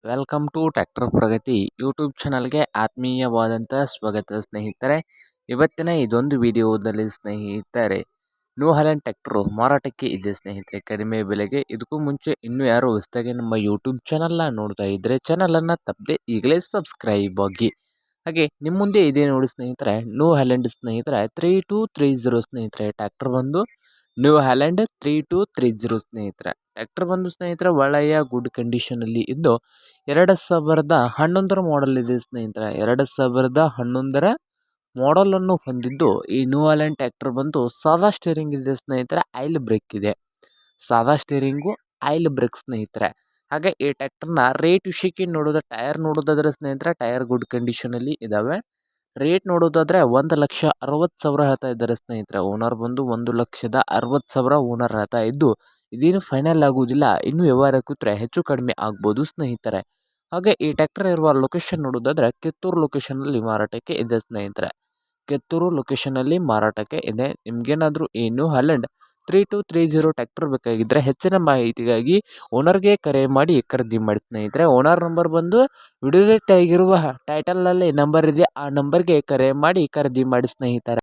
Welcome to tractor Pragati YouTube ಚಾನಲ್ಗೆ ಆತ್ಮೀಯವಾದಂಥ ಸ್ವಾಗತ ಸ್ನೇಹಿತರೆ. ಇವತ್ತಿನ ಇದೊಂದು ವಿಡಿಯೋದಲ್ಲಿ ಸ್ನೇಹಿತರೆ ನ್ಯೂ ಹಾಲೆಂಡ್ ಟ್ರ್ಯಾಕ್ಟರ್ ಮಾರಾಟಕ್ಕೆ ಇದೆ ಸ್ನೇಹಿತರೆ, ಕಡಿಮೆ ಬೆಲೆಗೆ. ಇದಕ್ಕೂ ಮುಂಚೆ ಇನ್ನೂ ಯಾರು ಹೊಸದಾಗಿ ನಮ್ಮ ಯೂಟ್ಯೂಬ್ ಚಾನಲ್ನ ನೋಡ್ತಾ ಇದ್ದರೆ ಚಾನಲನ್ನು ತಪ್ಪದೆ ಈಗಲೇ ಸಬ್ಸ್ಕ್ರೈಬ್ ಆಗಿ. ಹಾಗೆ ನಿಮ್ಮ ಮುಂದೆ ಇದೆ ನೋಡಿ ಸ್ನೇಹಿತರೆ, ನ್ಯೂ ಹಾಲೆಂಡ್ ಸ್ನೇಹಿತರೆ 3230 ಸ್ನೇಹಿತರೆ. ಟ್ರ್ಯಾಕ್ಟರ್ ಬಂದು ನ್ಯೂ ಹಾಲೆಂಡ್ 3230 ಸ್ನೇಹಿತರೆ. ಟ್ರ್ಯಾಕ್ಟರ್ ಬಂದು ಸ್ನೇಹಿತರೆ ಒಳ್ಳೆಯ ಗುಡ್ ಕಂಡೀಷನಲ್ಲಿ ಇದ್ದು 2011 ಮಾಡೆಲ್ ಇದೆ ಸ್ನೇಹಿತರೆ. 2011 ಮಾಡೆಲನ್ನು ಹೊಂದಿದ್ದು ಈ ನ್ಯೂ ಹಾಲೆಂಡ್ ಟ್ರ್ಯಾಕ್ಟರ್ ಬಂದು ಸಾದಾ ಸ್ಟೇರಿಂಗ್ ಇದೆ ಸ್ನೇಹಿತರೆ, ಆಯಿಲ್ ಬ್ರೇಕ್ ಇದೆ. ಸಾದಾ ಸ್ಟೇರಿಂಗು, ಆಯಿಲ್ ಬ್ರೇಕ್ ಸ್ನೇಹಿತರೆ. ಹಾಗೆ ಈ ಟ್ರ್ಯಾಕ್ಟರ್ನ ರೇಟ್ ವಿಷಯಕ್ಕೆ ಟೈರ್ ನೋಡೋದಾದ್ರೆ ಸ್ನೇಹಿತರೆ, ಟೈರ್ ಗುಡ್ ಕಂಡೀಷನಲ್ಲಿ ಇದ್ದಾವೆ. ರೇಟ್ ನೋಡೋದಾದ್ರೆ 1,60,000 ಹೇಳ್ತಾ ಇದ್ದಾರೆ ಸ್ನೇಹಿತರೆ. ಓನರ್ ಬಂದು 1,60,000 ಓನರ್ ಹೇಳ್ತಾ ಇದ್ದು, ಇದೇನು ಫೈನಲ್ ಆಗುವುದಿಲ್ಲ, ಇನ್ನೂ ವ್ಯವಹಾರ ಕೂತ್ರೆ ಹೆಚ್ಚು ಕಡಿಮೆ ಆಗ್ಬೋದು ಸ್ನೇಹಿತರೆ. ಹಾಗೆ ಈ ಟ್ರ್ಯಾಕ್ಟರ್ ಇರುವ ಲೊಕೇಶನ್ ನೋಡೋದಾದ್ರೆ ಕಿತ್ತೂರು ಲೊಕೇಶನಲ್ಲಿ ಮಾರಾಟಕ್ಕೆ ಇದೆ ಸ್ನೇಹಿತರೆ. ಕಿತ್ತೂರು ಲೊಕೇಶನಲ್ಲಿ ಮಾರಾಟಕ್ಕೆ ಇದೆ. ನಿಮ್ಗೇನಾದರೂ ಈ ನ್ಯೂ ಹಾಲೆಂಡ್ 3230 ಟ್ರ್ಯಾಕ್ಟರ್ ಬೇಕಾಗಿದ್ದರೆ ಹೆಚ್ಚಿನ ಮಾಹಿತಿಗಾಗಿ ಓನರ್ಗೆ ಕರೆ ಮಾಡಿ ಖರೀದಿ ಮಾಡಿ ಸ್ನೇಹಿತರೆ. ಓನರ್ ನಂಬರ್ ಬಂದು ವಿಡಿಯೋದ ಕೆಳಗಿರುವ ಟೈಟಲ್ನಲ್ಲಿ ನಂಬರ್ ಇದೆ, ಆ ನಂಬರ್ಗೆ ಕರೆ ಮಾಡಿ ಖರೀದಿ ಮಾಡಿ ಸ್ನೇಹಿತರೆ.